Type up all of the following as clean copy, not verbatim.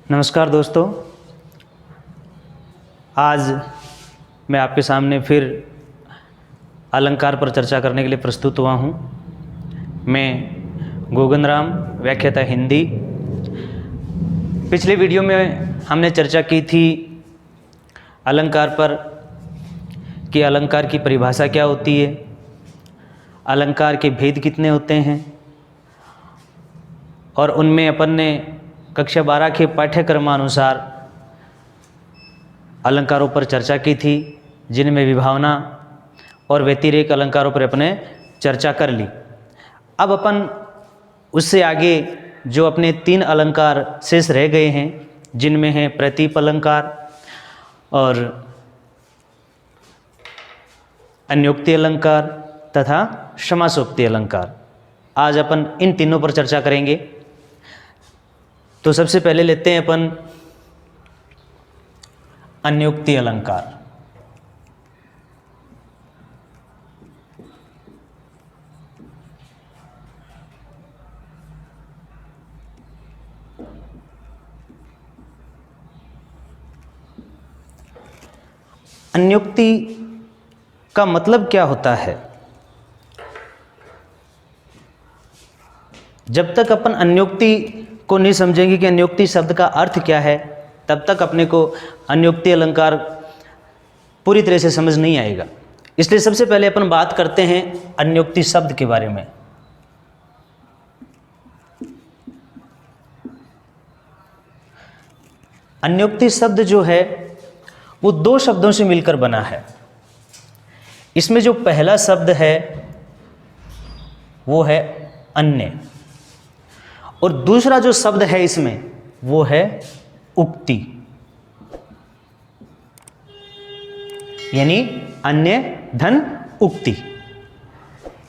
नमस्कार दोस्तों, आज मैं आपके सामने फिर अलंकार पर चर्चा करने के लिए प्रस्तुत हुआ हूँ। मैं गोगन राम, व्याख्याता हिंदी। पिछले वीडियो में हमने चर्चा की थी अलंकार पर कि अलंकार की परिभाषा क्या होती है, अलंकार के भेद कितने होते हैं, और उनमें अपन ने कक्षा 12 के पाठ्यक्रमानुसार अलंकारों पर चर्चा की थी, जिनमें विभावना और व्यतिरेक अलंकारों पर अपने चर्चा कर ली। अब अपन उससे आगे जो अपने 3 अलंकार शेष रह गए हैं, जिनमें हैं प्रतीप अलंकार और अन्योक्ति अलंकार तथा समासोक्ति अलंकार, आज अपन इन तीनों पर चर्चा करेंगे। तो सबसे पहले लेते हैं अपन अन्योक्ति अलंकार। अन्योक्ति का मतलब क्या होता है? जब तक अपन अन्योक्ति को नहीं समझेंगे कि अन्योक्ति शब्द का अर्थ क्या है, तब तक अपने को अन्योक्ति अलंकार पूरी तरह से समझ नहीं आएगा। इसलिए सबसे पहले अपन बात करते हैं अन्योक्ति शब्द के बारे में। अन्योक्ति शब्द जो है वो 2 शब्दों से मिलकर बना है। इसमें जो पहला शब्द है वो है अन्य, और दूसरा जो शब्द है इसमें वो है उक्ति, यानी अन्य धन उक्ति।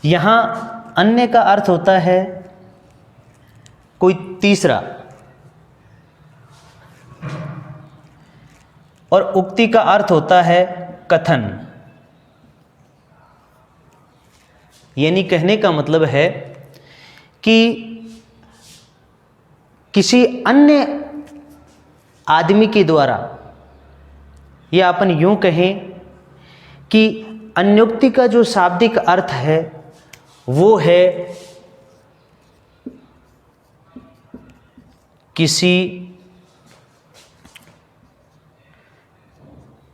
यहां अन्य का अर्थ होता है कोई तीसरा, और उक्ति का अर्थ होता है कथन। यानी कहने का मतलब है कि किसी अन्य आदमी के द्वारा, या अपन यूं कहें कि अन्योक्ति का जो शाब्दिक अर्थ है वो है किसी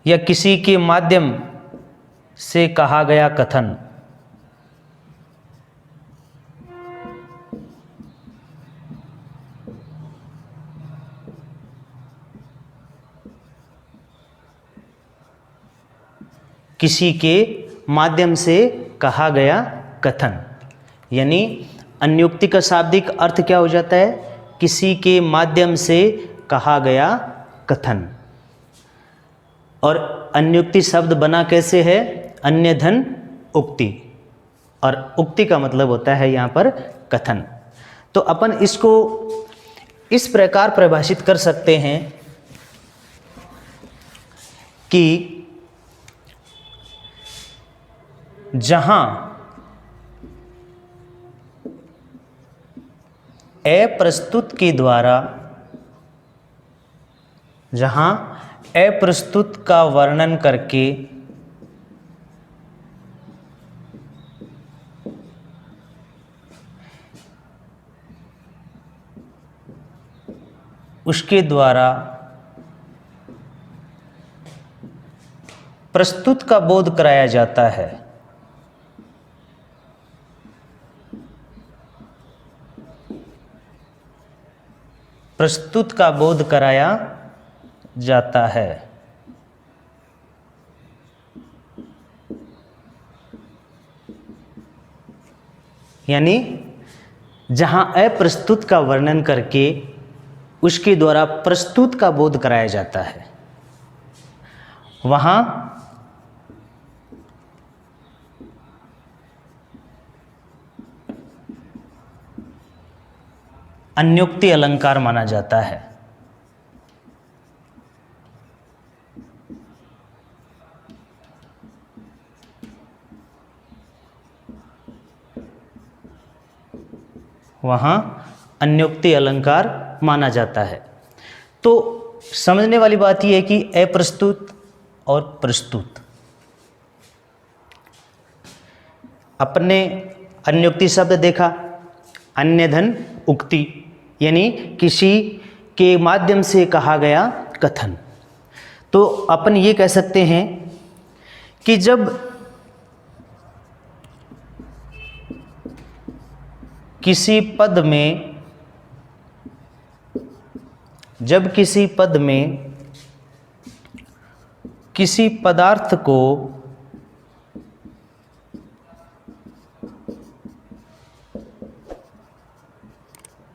या किसी के माध्यम से कहा गया कथन। किसी के माध्यम से कहा गया कथन, यानी अन्योक्ति का शाब्दिक अर्थ क्या हो जाता है? किसी के माध्यम से कहा गया कथन। और अन्योक्ति शब्द बना कैसे है? अन्य धन उक्ति, और उक्ति का मतलब होता है यहाँ पर कथन। तो अपन इसको इस प्रकार परिभाषित कर सकते हैं कि जहां अप्रस्तुत के द्वारा, जहां अप्रस्तुत का वर्णन करके उसके द्वारा प्रस्तुत का बोध कराया जाता है, प्रस्तुत का बोध कराया जाता है। यानी जहां अप्रस्तुत का वर्णन करके उसके द्वारा प्रस्तुत का बोध कराया जाता है, वहां अन्योक्ति अलंकार माना जाता है। वहाँ अन्योक्ति अलंकार माना जाता है। तो समझने वाली बात यह है कि अप्रस्तुत और प्रस्तुत, अपने अन्योक्ति शब्द देखा, अन्य धन उक्ति, यानी किसी के माध्यम से कहा गया कथन। तो अपन ये कह सकते हैं कि जब किसी पद में किसी पदार्थ को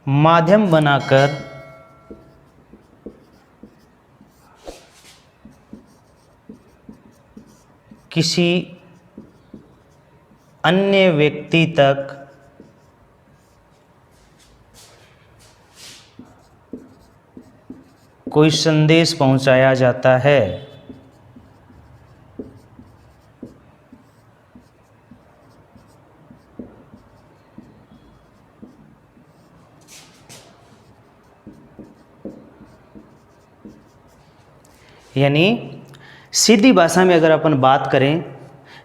माध्यम बनाकर किसी अन्य व्यक्ति तक कोई संदेश पहुंचाया जाता है, यानी सीधी भाषा में अगर अपन बात करें,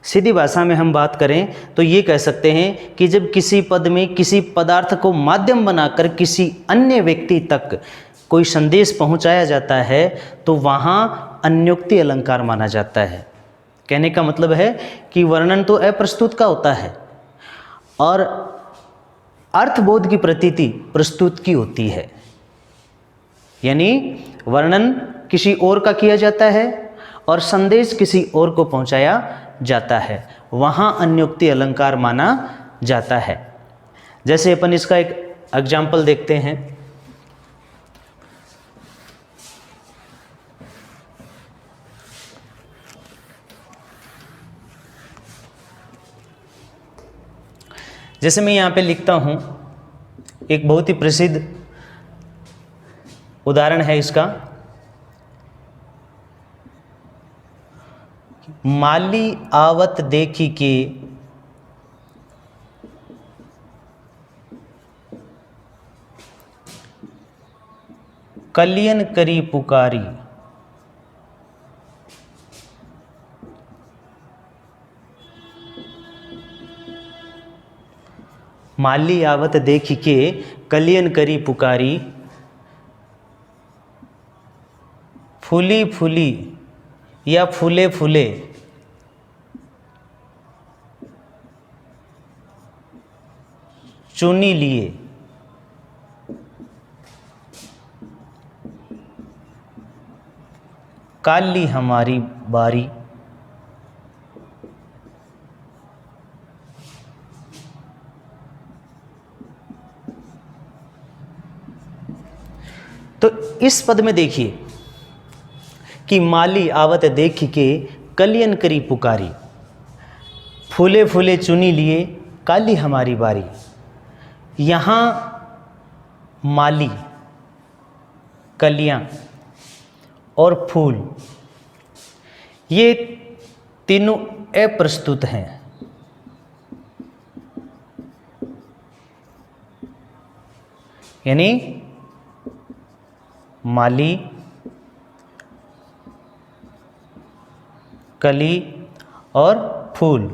सीधी भाषा में हम बात करें तो ये कह सकते हैं कि जब किसी पद में किसी पदार्थ को माध्यम बनाकर किसी अन्य व्यक्ति तक कोई संदेश पहुंचाया जाता है तो वहाँ अन्योक्ति अलंकार माना जाता है। कहने का मतलब है कि वर्णन तो अप्रस्तुत का होता है और अर्थबोध की प्रतीति प्रस्तुत की होती है, यानी वर्णन किसी और का किया जाता है और संदेश किसी और को पहुंचाया जाता है, वहाँ अन्योक्ति अलंकार माना जाता है। जैसे अपन इसका एक एग्जाम्पल देखते हैं। जैसे मैं यहाँ पे लिखता हूँ, एक बहुत ही प्रसिद्ध उदाहरण है इसका, माली आवत देखी के कलियन करी पुकारी, माली आवत देखी के कलियन करी पुकारी, फूली फूली या फूले फूले चुनी लिए, काली हमारी बारी, तो इस पद में देखिए कि माली आवत देखी के कलियन करी पुकारी, फूले फूले चुनी लिए काली हमारी बारी। यहाँ माली, कलियां और फूल ये तीनों अप्रस्तुत हैं, यानी माली, कली और फूल।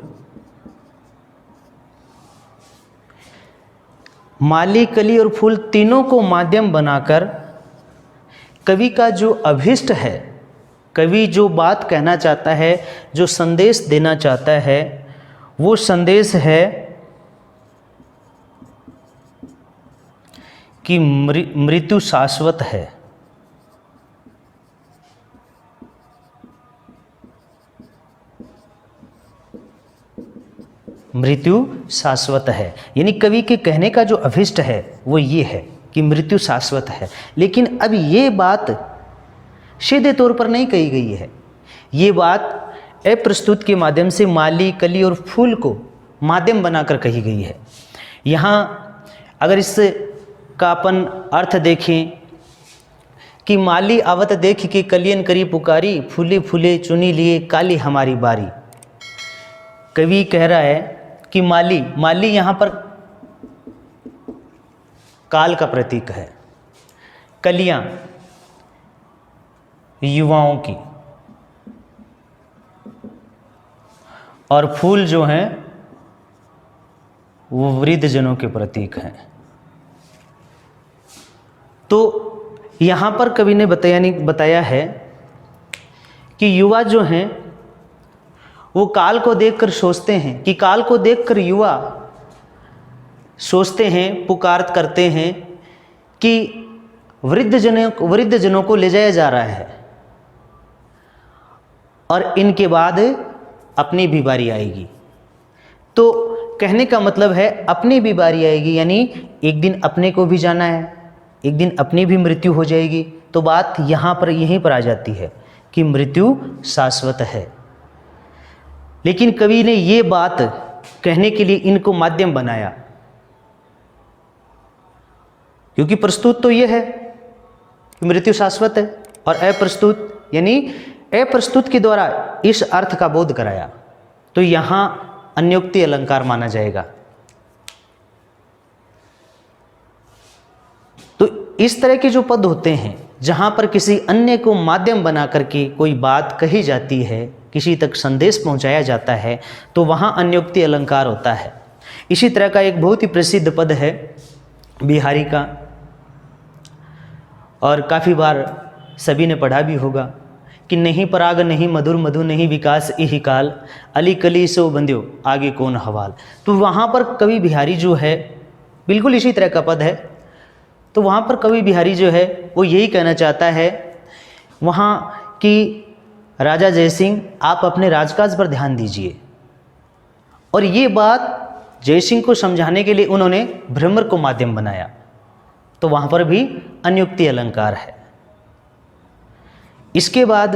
माली, कली और फूल तीनों को माध्यम बनाकर कवि का जो अभिष्ट है, कवि जो बात कहना चाहता है, जो संदेश देना चाहता है, वो संदेश है कि मृत्यु शाश्वत है। मृत्यु शाश्वत है, यानी कवि के कहने का जो अभिष्ट है वो ये है कि मृत्यु शाश्वत है। लेकिन अब ये बात सीधे तौर पर नहीं कही गई है, ये बात अप्रस्तुत के माध्यम से माली, कली और फूल को माध्यम बनाकर कही गई है। यहाँ अगर इसका अपन अर्थ देखें कि माली आवत देख के कलियन करी पुकारी, फूले फूले चुनी लिए काली हमारी बारी। कवि कह रहा है कि माली, माली यहाँ पर काल का प्रतीक है, कलियाँ युवाओं की, और फूल जो हैं वो वृद्धजनों के प्रतीक हैं। तो यहाँ पर कवि ने बताया है कि युवा जो हैं वो काल को देखकर सोचते हैं, कि काल को देखकर युवा सोचते हैं, पुकार करते हैं कि वृद्धजनों को ले जाया जा रहा है और इनके बाद अपनी भी बारी आएगी। तो कहने का मतलब है अपनी भी बारी आएगी, यानी एक दिन अपने को भी जाना है, एक दिन अपनी भी मृत्यु हो जाएगी। तो बात यहाँ पर यहीं पर आ जाती है कि मृत्यु शाश्वत है। लेकिन कवि ने ये बात कहने के लिए इनको माध्यम बनाया, क्योंकि प्रस्तुत तो ये है कि मृत्यु शाश्वत है, और अप्रस्तुत यानी अप्रस्तुत के द्वारा इस अर्थ का बोध कराया। तो यहाँ अन्योक्ति अलंकार माना जाएगा। तो इस तरह के जो पद होते हैं जहाँ पर किसी अन्य को माध्यम बना करके कोई बात कही जाती है, किसी तक संदेश पहुँचाया जाता है, तो वहाँ अन्योक्ति अलंकार होता है। इसी तरह का एक बहुत ही प्रसिद्ध पद है बिहारी का, और काफ़ी बार सभी ने पढ़ा भी होगा कि नहीं पराग नहीं मधुर मधु नहीं विकास इही काल, अली कली सो बंध्यो आगे कौन हवाल। तो वहाँ पर कवि बिहारी जो है, बिल्कुल इसी तरह का पद है। तो वहाँ पर कवि बिहारी जो है वो यही कहना चाहता है वहाँ कि राजा जयसिंह आप अपने राजकाज पर ध्यान दीजिए। और ये बात जयसिंह को समझाने के लिए उन्होंने भ्रमर को माध्यम बनाया। तो वहाँ पर भी अन्योक्ति अलंकार है। इसके बाद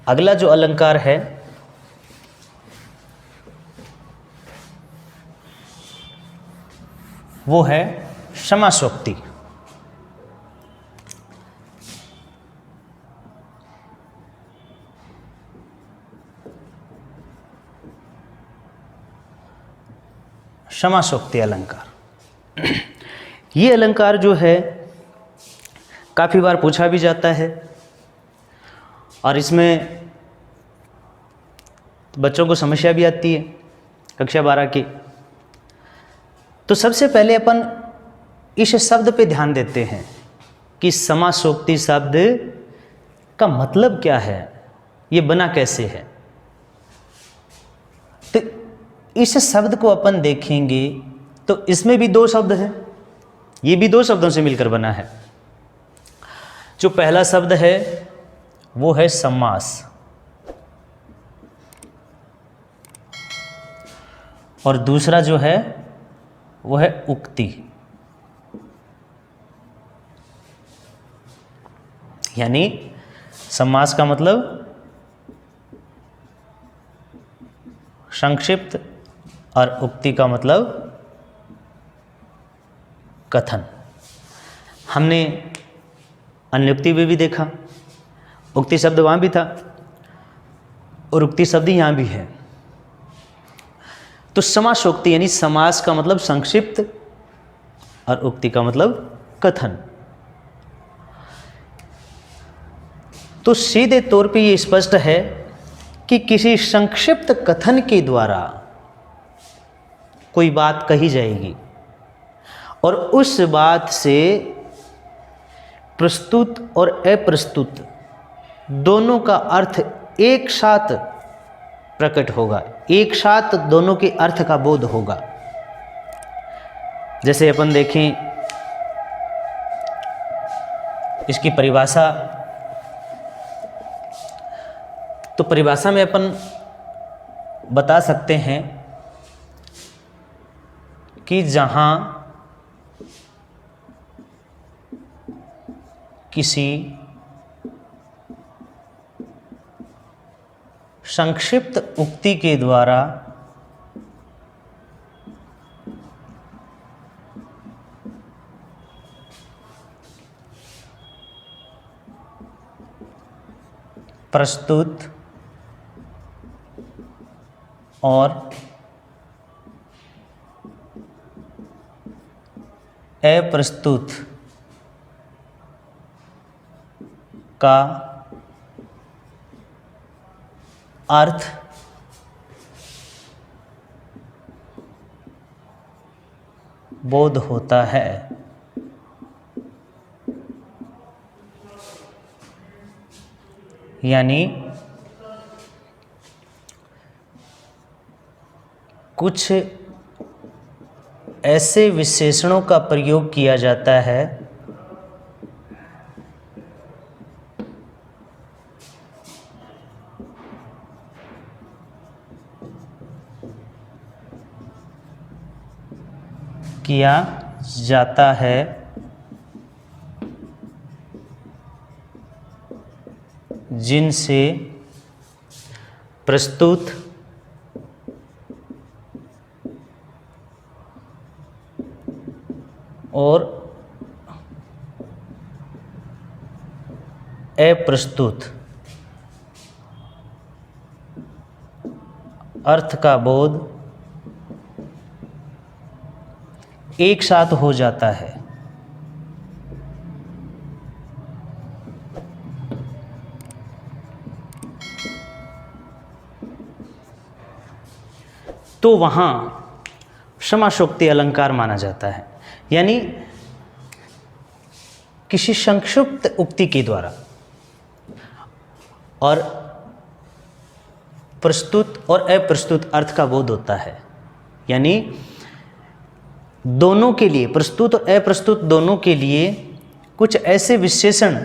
अगला जो अलंकार है वो है समासोक्ति। समासोक्ति अलंकार, ये अलंकार जो है काफ़ी बार पूछा भी जाता है, और इसमें बच्चों को समस्या भी आती है कक्षा 12 की। तो सबसे पहले अपन इस शब्द पे ध्यान देते हैं कि समासोक्ति शब्द का मतलब क्या है, ये बना कैसे है। तो इस शब्द को अपन देखेंगे तो इसमें भी दो शब्द हैं, ये भी दो शब्दों से मिलकर बना है। जो पहला शब्द है वो है समास, और दूसरा जो है वो है उक्ति। यानी समास का मतलब संक्षिप्त और उक्ति का मतलब कथन। हमने अन्योक्ति में भी देखा, उक्ति शब्द वहाँ भी था और उक्ति शब्द यहाँ भी है। तो समासोक्ति यानी समास का मतलब संक्षिप्त और उक्ति का मतलब कथन। तो सीधे तौर पे ये स्पष्ट है कि किसी संक्षिप्त कथन के द्वारा कोई बात कही जाएगी और उस बात से प्रस्तुत और अप्रस्तुत दोनों का अर्थ एक साथ प्रकट होगा, एक साथ दोनों के अर्थ का बोध होगा। जैसे अपन देखें इसकी परिभाषा, तो परिभाषा में अपन बता सकते हैं कि जहाँ किसी संक्षिप्त उक्ति के द्वारा प्रस्तुत और अप्रस्तुत का अर्थ बोध होता है। यानी कुछ ऐसे विशेषणों का प्रयोग किया जाता है किया जाता है जिनसे प्रस्तुत और अप्रस्तुत अर्थ का बोध एक साथ हो जाता है। तो वहाँ समासोक्ति अलंकार माना जाता है। यानी किसी संक्षिप्त उक्ति के द्वारा और प्रस्तुत और अप्रस्तुत अर्थ का बोध होता है। यानी दोनों के लिए, प्रस्तुत और अप्रस्तुत दोनों के लिए कुछ ऐसे विशेषण,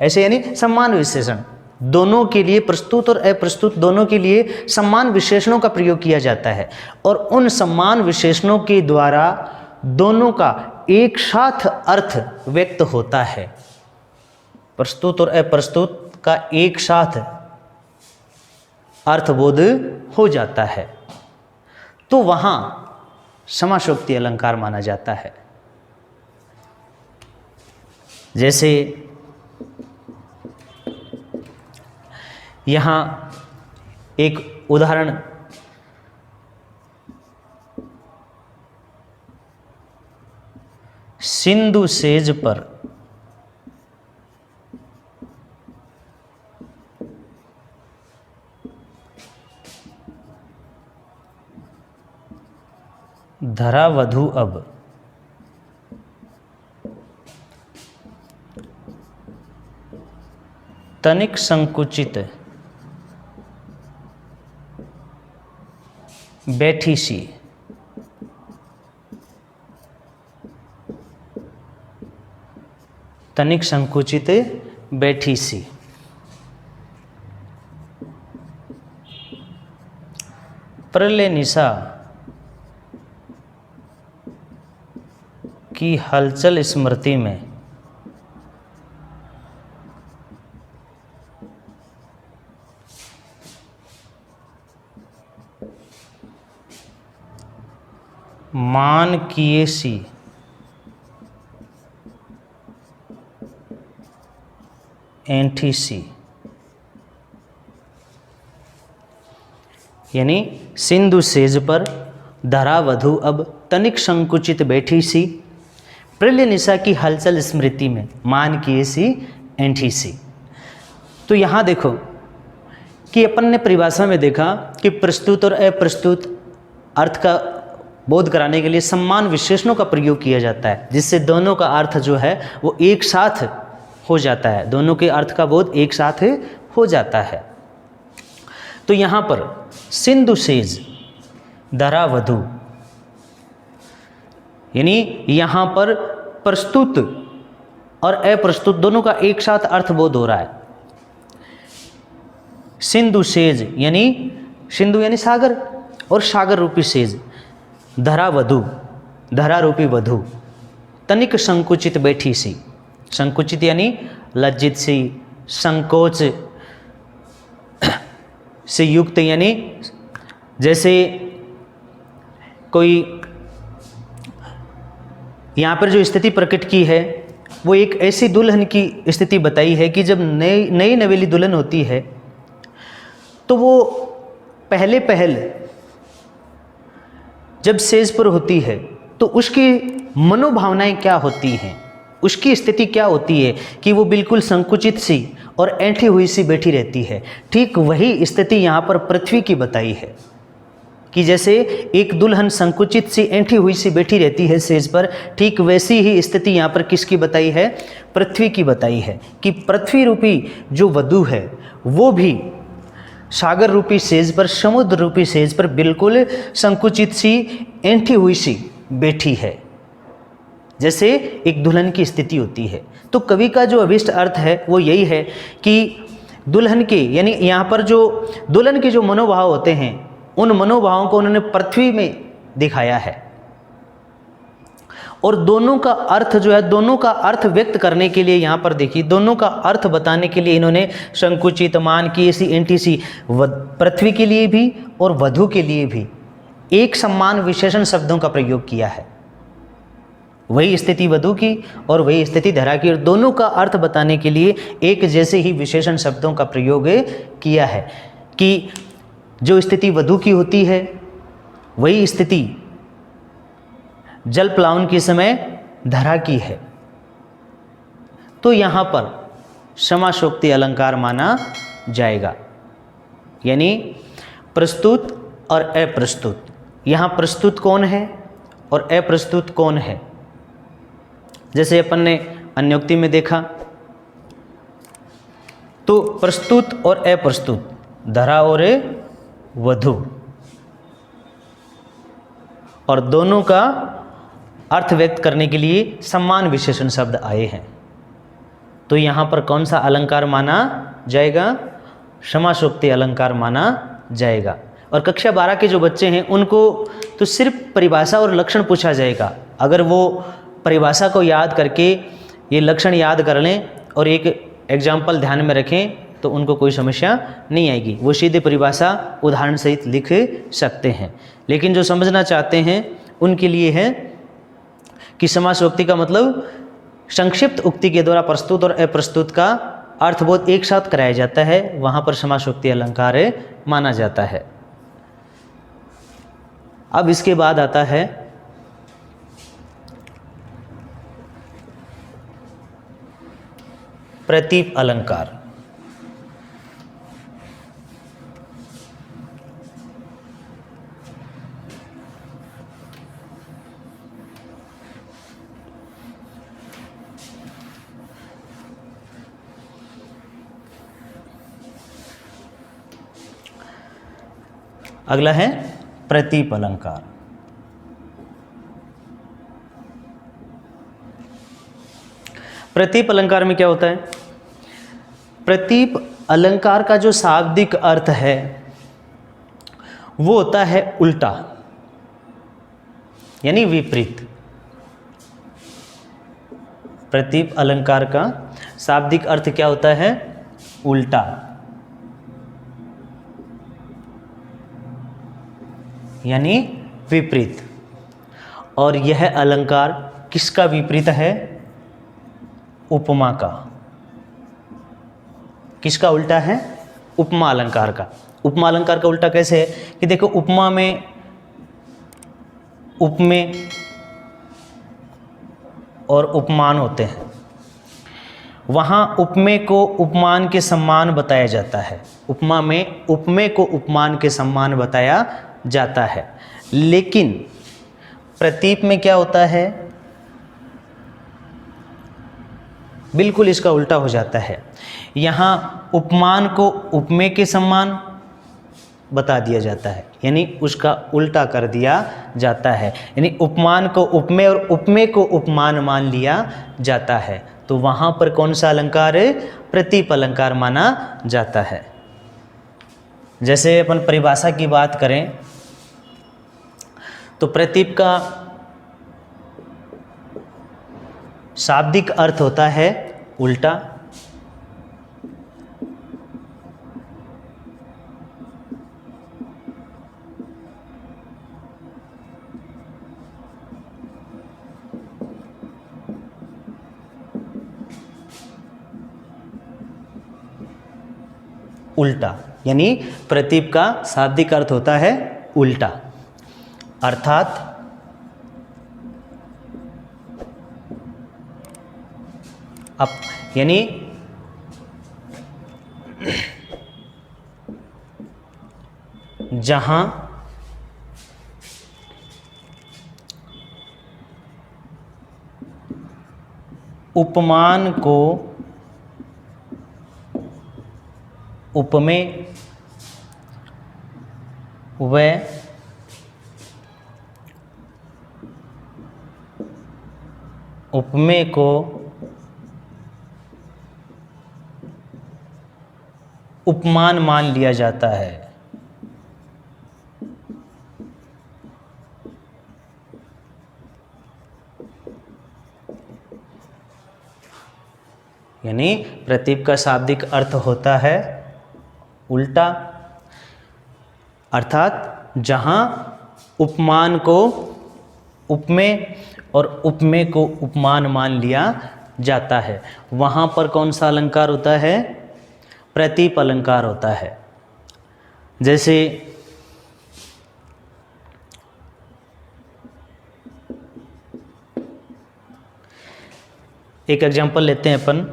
ऐसे यानी समान विशेषण, दोनों के लिए, प्रस्तुत और अप्रस्तुत दोनों के लिए समान विशेषणों का प्रयोग किया जाता है और उन समान विशेषणों के द्वारा दोनों का एक साथ अर्थ व्यक्त होता है। प्रस्तुत और अप्रस्तुत का एक साथ अर्थबोध हो जाता है, तो वहाँ समासोक्ति अलंकार माना जाता है। जैसे यहाँ एक उदाहरण सिंधु सेज पर धरा वधू अब तनिक संकुचित बैठी सी। तनिक संकुचित बैठी सी। प्रलय निशा की हलचल स्मृति में मान किए सी ऐंठी सी। यानी सिंधु सेज पर धरा वधू अब तनिक संकुचित बैठी सी, प्रलय निशा की हलचल स्मृति में मान किए सी ऐंठी सी। तो यहाँ देखो कि अपन ने परिभाषा में देखा कि प्रस्तुत और अप्रस्तुत अर्थ का बोध कराने के लिए समान विशेषणों का प्रयोग किया जाता है, जिससे दोनों का अर्थ जो है वो एक साथ हो जाता है, दोनों के अर्थ का बोध एक साथ हो जाता है। तो यहाँ पर सिंधु सेज धरा वधू, यानी यहाँ पर प्रस्तुत और अप्रस्तुत दोनों का एक साथ अर्थबोध हो रहा है। सिंधु सेज यानी सिंधु यानी सागर और सागर रूपी सेज, धरा वधू धरा रूपी वधू, तनिक संकुचित बैठी सी। संकुचित यानी लज्जित सी, संकोच से युक्त, यानी जैसे कोई यहाँ पर जो स्थिति प्रकट की है वो एक ऐसी दुल्हन की स्थिति बताई है कि जब नई नवेली दुल्हन होती है तो वो पहल जब सेज पर होती है तो उसकी मनोभावनाएं क्या होती हैं, उसकी स्थिति क्या होती है कि वो बिल्कुल संकुचित सी और ऐंठी हुई सी बैठी रहती है। ठीक वही स्थिति यहाँ पर पृथ्वी की बताई है कि जैसे एक दुल्हन संकुचित सी ऐंठी हुई सी बैठी रहती है सेज पर, ठीक वैसी ही स्थिति यहाँ पर किसकी बताई है? पृथ्वी की बताई है कि पृथ्वी रूपी जो वधू है वो भी सागर रूपी सेज पर, समुद्र रूपी सेज पर बिल्कुल संकुचित सी ऐंठी हुई सी बैठी है, जैसे एक दुल्हन की स्थिति होती है। तो कवि का जो अभीष्ट अर्थ है वो यही है कि दुल्हन के, यानी यहाँ पर जो दुल्हन के जो मनोभाव होते हैं उन मनोभावों को उन्होंने पृथ्वी में दिखाया है, और दोनों का अर्थ जो है, दोनों का अर्थ व्यक्त करने के लिए यहाँ पर देखिए, दोनों का अर्थ बताने के लिए इन्होंने संकुचित, मान की ऐसी एंटी सी, पृथ्वी के लिए भी और वधु के लिए भी एक समान विशेषण शब्दों का प्रयोग किया है। वही स्थिति वधु की और वही स्थिति धरा की, और दोनों का अर्थ बताने के लिए एक जैसे ही विशेषण शब्दों का प्रयोग किया है कि जो स्थिति वधु की होती है वही स्थिति जल प्लावन के समय धरा की है। तो यहाँ पर समासोक्ति अलंकार माना जाएगा, यानी प्रस्तुत और अप्रस्तुत। यहाँ प्रस्तुत कौन है और अप्रस्तुत कौन है? जैसे अपन ने अन्योक्ति में देखा तो प्रस्तुत और अप्रस्तुत, धरा और वधु, और दोनों का अर्थ व्यक्त करने के लिए समान विशेषण शब्द आए हैं। तो यहाँ पर कौन सा अलंकार माना जाएगा? समासोक्ति अलंकार माना जाएगा। और कक्षा 12 के जो बच्चे हैं उनको तो सिर्फ परिभाषा और लक्षण पूछा जाएगा। अगर वो परिभाषा को याद करके ये लक्षण याद कर लें और एक एग्जाम्पल ध्यान में रखें तो उनको कोई समस्या नहीं आएगी, वो सीधे परिभाषा उदाहरण सहित लिख सकते हैं। लेकिन जो समझना चाहते हैं उनके लिए है कि समासोक्ति का मतलब संक्षिप्त उक्ति के द्वारा प्रस्तुत और अप्रस्तुत का अर्थबोध एक साथ कराया जाता है, वहाँ पर समासोक्ति अलंकार माना जाता है। अब इसके बाद आता है प्रतीप अलंकार। अगला है प्रतीप अलंकार। प्रतीप अलंकार में क्या होता है? प्रतीप अलंकार का जो शाब्दिक अर्थ है वो होता है उल्टा, यानी विपरीत। प्रतीप अलंकार का शाब्दिक अर्थ क्या होता है? उल्टा, यानी विपरीत। और यह अलंकार किसका विपरीत है? उपमा का। किसका उल्टा है? उपमा अलंकार का। उपमा अलंकार का उल्टा कैसे है कि देखो, उपमा में उपमेय और उपमान होते हैं। वहाँ उपमेय को उपमान के समान बताया जाता है, उपमा में उपमेय को उपमान के समान बताया जाता है। लेकिन प्रतीप में क्या होता है? बिल्कुल इसका उल्टा हो जाता है। यहाँ उपमान को उपमेय के समान बता दिया जाता है, यानी उसका उल्टा कर दिया जाता है, यानी उपमान को उपमेय और उपमेय को उपमान मान लिया जाता है। तो वहाँ पर कौन सा अलंकार है? प्रतीप अलंकार माना जाता है। जैसे अपन परिभाषा की बात करें तो प्रतीप का शाब्दिक अर्थ होता है उल्टा, उल्टा, यानी प्रतीप का शाब्दिक अर्थ होता है उल्टा, अर्थात यानी जहां उपमान को उपमेय व उपमेय को उपमान मान लिया जाता है। यानी प्रतीप का शाब्दिक अर्थ होता है उल्टा, अर्थात जहां उपमान को उपमेय और उपमेय को उपमान मान लिया जाता है, वहां पर कौन सा अलंकार होता है? प्रतीप अलंकार होता है। जैसे एक एग्जांपल लेते हैं अपन,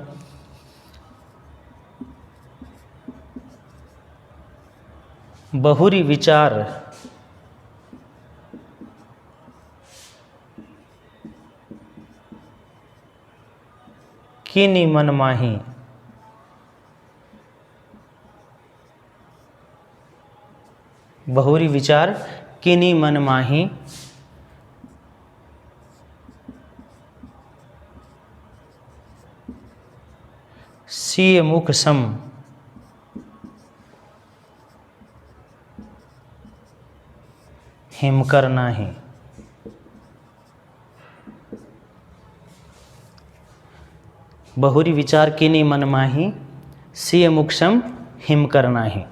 बहुरी विचार किनी मन माही, बहुरी विचार किनी मन माही, सिय मुख सम हिमकर नाही। बहुरी विचार किनी मन माही, सिय मुख सम हिमकर नाही।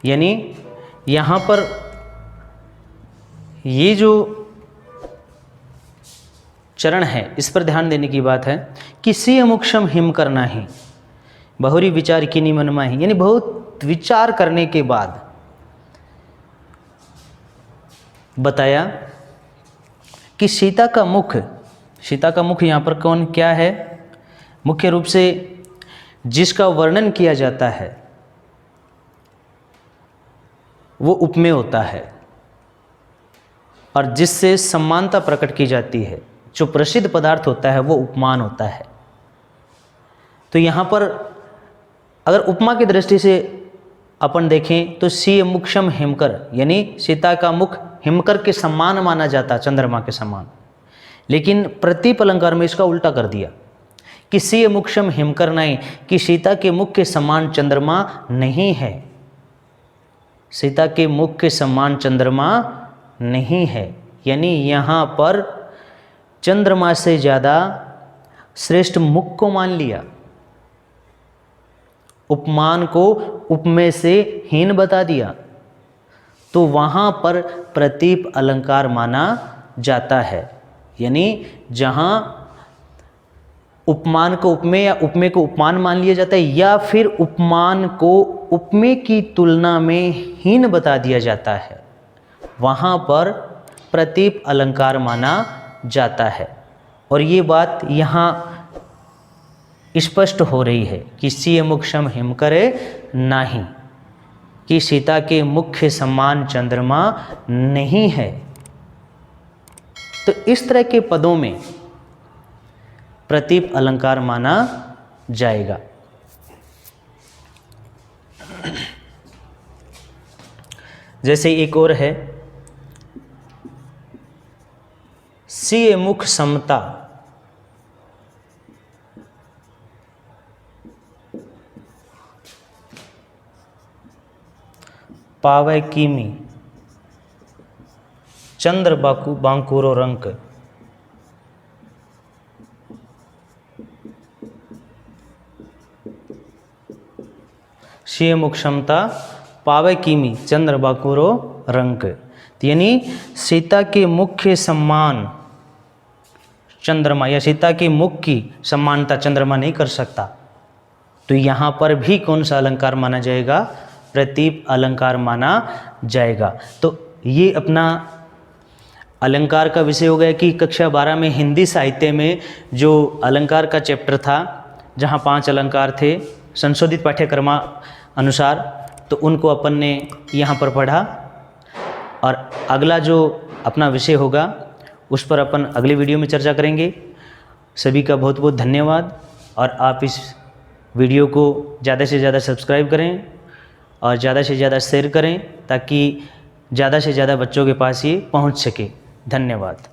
यानी यहाँ पर ये जो चरण है इस पर ध्यान देने की बात है कि सिय मुख सम हिमकर नाही, बहुरी विचार किनी मन माही, यानी बहुत विचार करने के बाद बताया कि सीता का मुख यहाँ पर कौन क्या है? मुख्य रूप से जिसका वर्णन किया जाता है वो उपमेय होता है, और जिससे समानता प्रकट की जाती है, जो प्रसिद्ध पदार्थ होता है वो उपमान होता है। तो यहाँ पर अगर उपमा की दृष्टि से अपन देखें तो सिय मुख सम हिमकर, यानी सीता का मुख हिमकर के समान माना जाता, चंद्रमा के समान। लेकिन प्रतीप अलंकार में इसका उल्टा कर दिया कि सिय मुख सम हिमकर नहीं, कि सीता के मुख के समान चंद्रमा नहीं है, सीता के मुख के समान चंद्रमा नहीं है। यानी यहाँ पर चंद्रमा से ज़्यादा श्रेष्ठ मुख को मान लिया, उपमान को उपमेय से हीन बता दिया, तो वहाँ पर प्रतीप अलंकार माना जाता है। यानी जहाँ उपमान को उपमेय या उपमेय को उपमान मान लिया जाता है, या फिर उपमान को उपमेय की तुलना में हीन बता दिया जाता है, वहाँ पर प्रतीप अलंकार माना जाता है। और ये बात यहाँ स्पष्ट हो रही है कि सिय मुख सम हिमकर नाही, कि सीता के मुख के समान चंद्रमा नहीं है। तो इस तरह के पदों में प्रतीप अलंकार माना जाएगा। जैसे एक और है, सिय मुख समता, पावै कीमी, चंद्र बांकुरो रंक। सिय मुख समता पावै कीमी, चंद्र बांकुरो रंक। यानी सीता के मुख के समान चंद्रमा, या सीता के मुख की समानता चंद्रमा नहीं कर सकता। तो यहाँ पर भी कौन सा अलंकार माना जाएगा? प्रतीप अलंकार माना जाएगा। तो ये अपना अलंकार का विषय हो गया कि कक्षा 12 में हिंदी साहित्य में जो अलंकार का चैप्टर था, जहाँ 5 अलंकार थे, संशोधित पाठ्यक्रम अनुसार, तो उनको अपन ने यहाँ पर पढ़ा। और अगला जो अपना विषय होगा उस पर अपन अगले वीडियो में चर्चा करेंगे। सभी का बहुत बहुत धन्यवाद, और आप इस वीडियो को ज़्यादा से ज़्यादा सब्सक्राइब करें और ज़्यादा से ज़्यादा शेयर करें, ताकि ज़्यादा से ज़्यादा बच्चों के पास ये पहुंच सके। धन्यवाद।